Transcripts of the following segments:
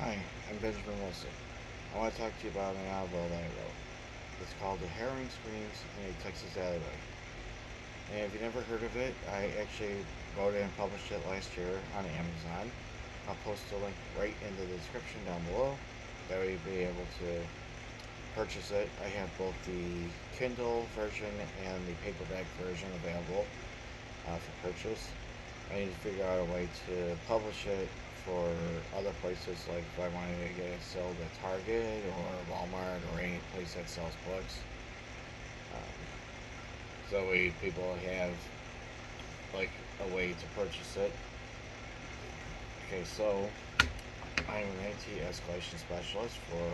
Hi, I'm Benjamin Wilson. I want to talk to you about a novel that I wrote. It's called The Herring Screams in a Texas Alleyway. And if you've never heard of it, I actually wrote it and published it last year on Amazon. I'll post a link right in the description down below. That way you'll be able to purchase it. I have both the Kindle version and the paperback version available for purchase. I need to figure out a way to publish it for other places, like if I wanted to get it sold at Target or Walmart or any place that sells books. Um, so that way people have like a way to purchase it. Okay, so I'm an IT escalation specialist for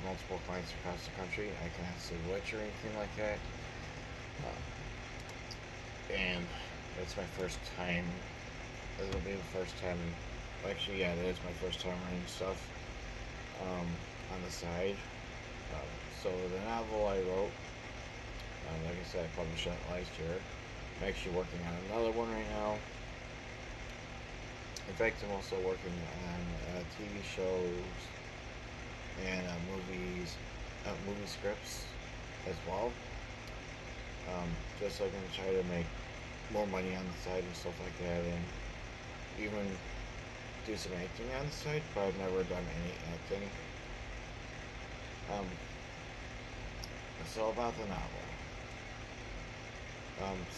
multiple clients across the country. I cannot say which or anything like that. And it's my first time. It'll be the first time. Actually, yeah, it is my first time writing stuff on the side. So the novel I wrote, like I said, I published that last year. I'm actually working on another one right now. In fact, I'm also working on TV shows and movie scripts as well. Just so I can try to make more money on the side and stuff like that, and even do some acting on the side. But I've never done any acting. Um, so about the novel.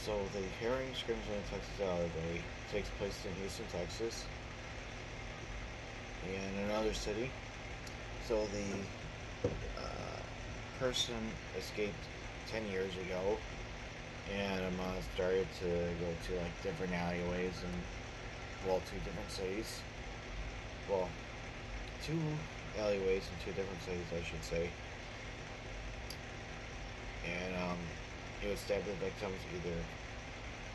So the Herring Screams in Texas Alleyway takes place in Houston, Texas, in another city. So the person escaped 10 years ago, and started to go to like different alleyways and two different cities. Well, two alleyways in two different cities, I should say. And he would stab the victims either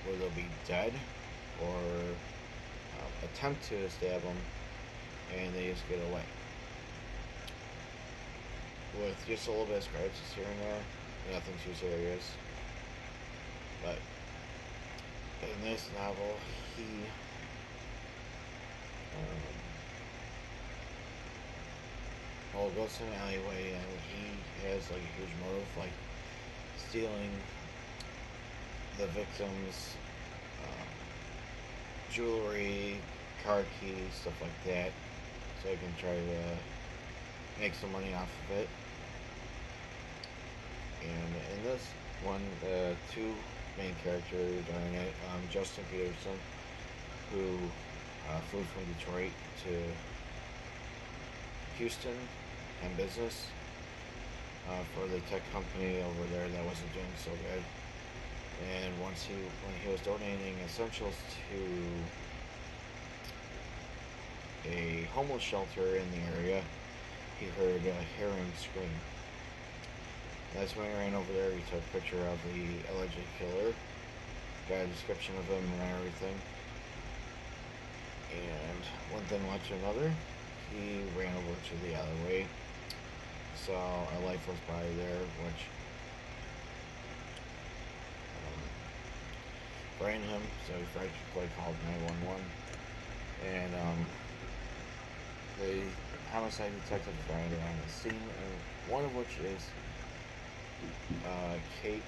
where they'll be dead or attempt to stab them, and they just get away with just a little bit of scratches here and there. Nothing too serious. But in this novel, he goes to an alleyway and he has like a huge motive, like stealing the victim's jewelry, car keys, stuff like that, so I can try to make some money off of it. And in this one, the two main characters during it, Justin Peterson, who flew from Detroit to Houston on business for the tech company over there that wasn't doing so good. And when he was donating essentials to a homeless shelter in the area, he heard a herring scream. That's when he ran over there. He took a picture of the alleged killer, got a description of him and everything. And one thing led to another. He ran over to the alleyway, saw a lifeless body there, which ran him. So he frantically called 911, and the homicide detectives ran around the scene, and one of which is Kate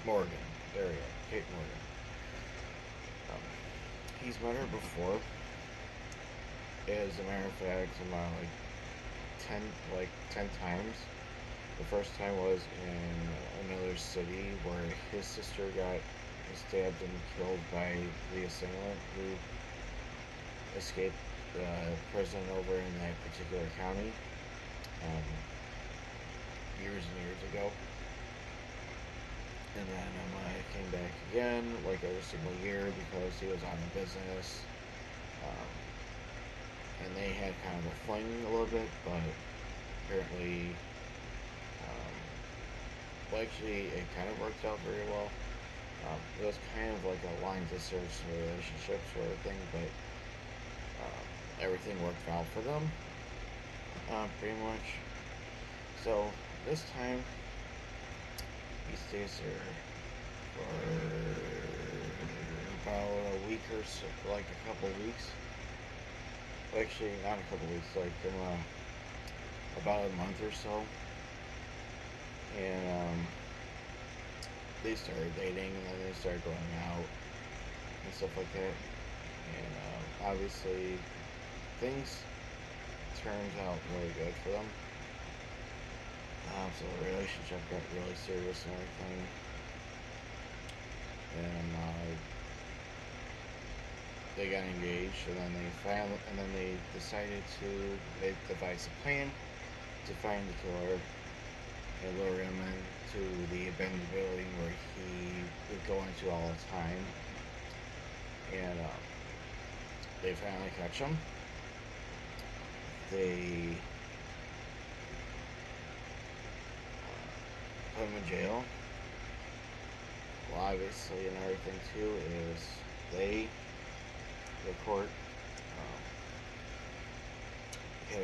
Morgan. There we go, Kate Morgan. He's met her before. As a matter of fact, about ten times. The first time was in another city where his sister got stabbed and killed by the assailant who escaped prison over in that particular county years and years ago. And then came back again, like every single year, because he was on the business. And they had kind of a fling a little bit, but apparently, actually, it kind of worked out very well. It was kind of like a line to service relationship sort of thing, but everything worked out for them, pretty much. So this time, he stays there for about a week or so, like a couple weeks. Actually, not a couple weeks, like about a month or so. And they started dating, and then they started going out and stuff like that. And obviously, things turned out really good for them. So the relationship got really serious and everything. And they got engaged, and then they decided to they devised a plan to find the killer and lure him into the abandoned building where he would go into all the time. And they finally catch him. They put him in jail. Well, obviously, and everything too is the court, had a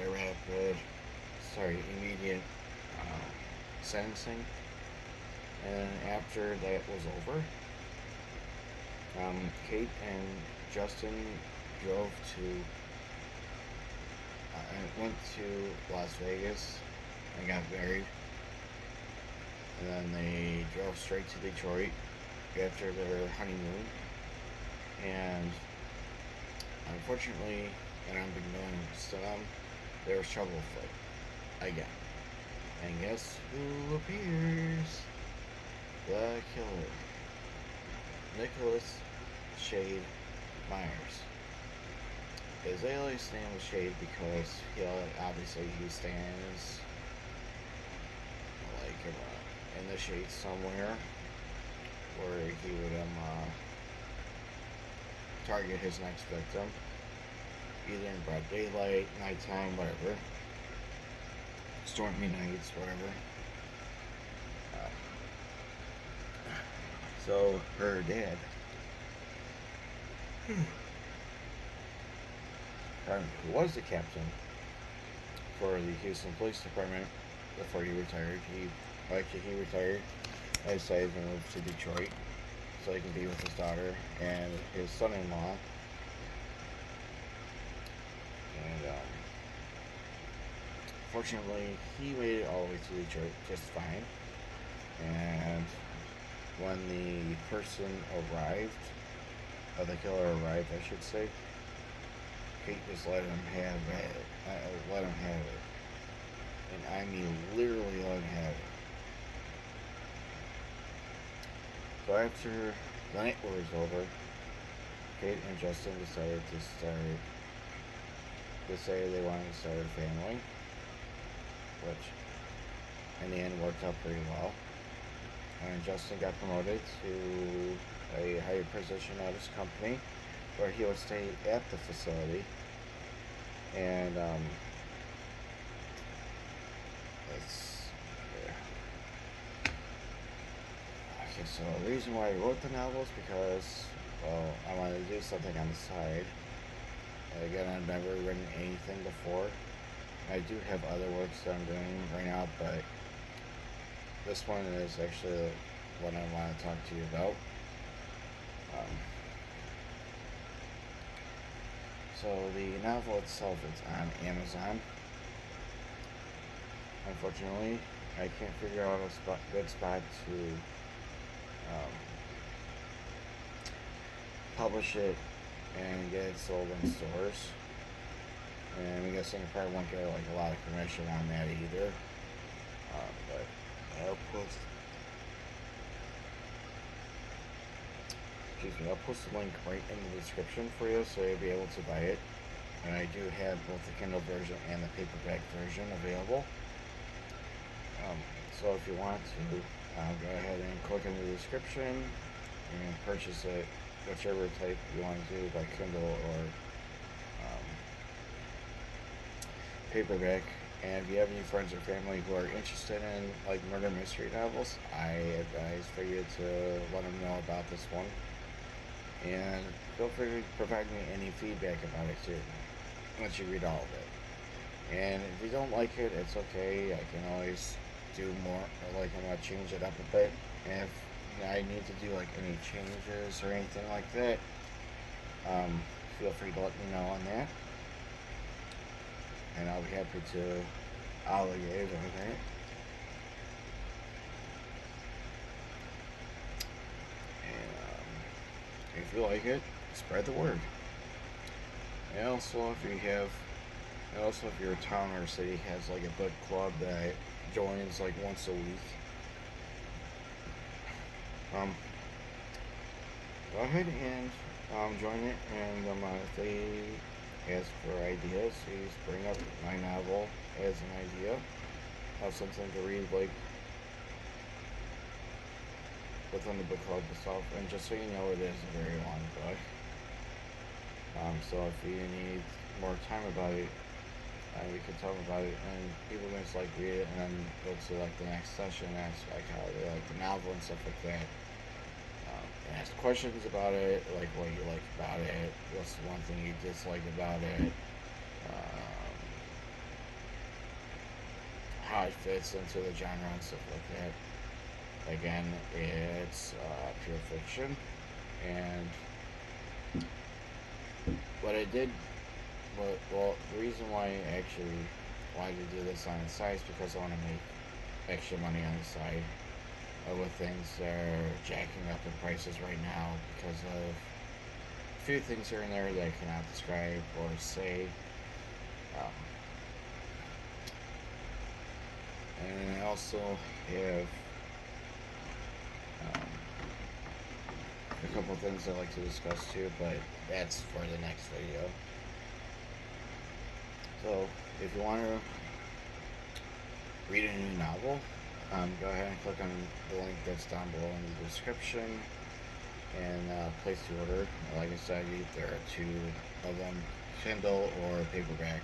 immediate sentencing. And after that was over, Kate and Justin drove to went to Las Vegas and got married. And then they drove straight to Detroit after their honeymoon. And unfortunately, and unbeknownst to them, there was trouble afoot again. And guess who appears? The killer. Nicholas Shade Myers. His alias name was Shade because he stands like in the shade somewhere where he would target his next victim, either in broad daylight, nighttime, whatever, stormy nights, whatever. So her dad, who was the captain for the Houston Police Department before he retired, he retired. I decided to move to Detroit so he can be with his daughter and his son-in-law. And fortunately, he made it all the way to Detroit just fine. And when the person arrived, or the killer arrived, I should say, Kate just let him have it. And I mean literally let him have it. So after the night was over, Kate and Justin decided they wanted to start a family, which in the end worked out pretty well. And Justin got promoted to a higher position at his company, where he would stay at the facility. And so the reason why I wrote the novel is because, well, I wanted to do something on the side. Again, I've never written anything before. I do have other works that I'm doing right now, but this one is actually what I want to talk to you about. So the novel itself is on Amazon. Unfortunately, I can't figure out a good spot to publish it and get it sold in stores. And I'm guessing I probably won't get like a lot of commission on that either. But I'll post the link right in the description for you so you'll be able to buy it. And I do have both the Kindle version and the paperback version available. So if you want to, go ahead and click in the description and purchase it, whichever type you want to do, by Kindle or paperback. And if you have any friends or family who are interested in like murder mystery novels, I advise for you to let them know about this one. And feel free to provide me any feedback about it too, once you read all of it. And if you don't like it, it's okay. I can always do more, or like I'm gonna change it up a bit. And if I need to do like any changes or anything like that, feel free to let me know on that, and I'll be happy to alliate on that. And if you like it, spread the word. And also, if your town or city has like a book club that joins like once a week, um, go ahead and join it. And if they ask for ideas, please bring up my novel as an idea. Have something to read like within the book club itself. And just so you know, it is a very long book. So if you need more time about it, we can talk about it, and people can just like read it and then go to like the next session, ask like how they like the novel and stuff like that. And ask questions about it, like what you like about it, what's the one thing you dislike about it, um, how it fits into the genre and stuff like that. Again, it's pure fiction, and what I did, well, the reason why I actually wanted to do this on the side is because I want to make extra money on the side with things that are jacking up in prices right now because of a few things here and there that I cannot describe or say. Um, and I also have um, a couple of things I'd like to discuss too, but that's for the next video. So, if you want to read a new novel, go ahead and click on the link that's down below in the description and place the order. Like I said, there are two of them, Kindle or paperback.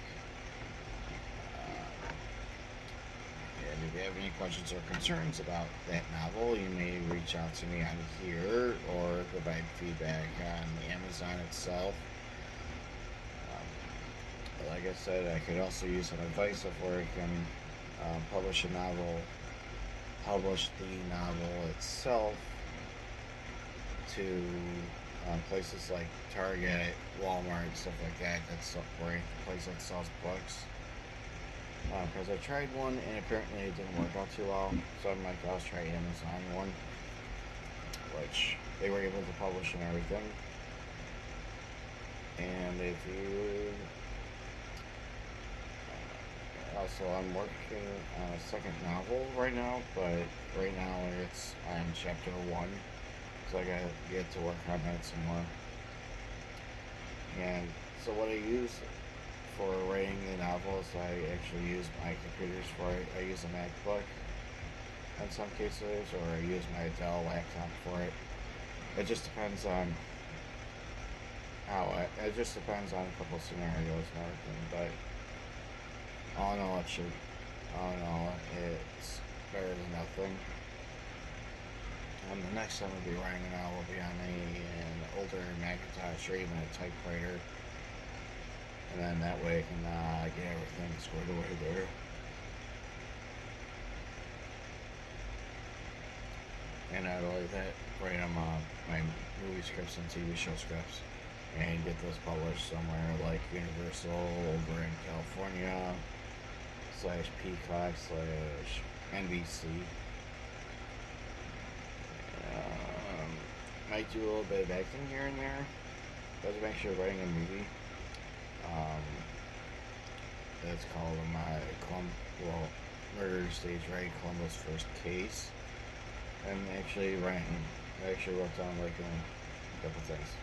And if you have any questions or concerns about that novel, you may reach out to me on here or provide feedback on Amazon itself. Like I said, I could also use some advice of where I can publish the novel itself to places like Target, Walmart, stuff like that. That's where a place that sells books. Because I tried one and apparently it didn't work out too well. So I'm like, I'll try Amazon one, which they were able to publish and everything. And if you also, I'm working on a second novel right now, but right now I'm chapter 1, so I gotta get to work on that some more. And so what I use for writing the novels, I actually use my computers for it. I use a MacBook in some cases, or I use my Dell laptop for it. It just depends on it just depends on a couple scenarios and everything, but all in all, it's better than nothing. The next time I'll be writing it out will be on an older Macintosh or even a typewriter. And then that way I can get everything squared away there. And not only that, write on my movie scripts and TV show scripts. And get those published somewhere like Universal over in California, /Peacock /NBC. Might do a little bit of acting here and there, but to make sure writing a movie. That's called Murder Stage Right, Columbo's First Case. And I actually wrote down like a couple things.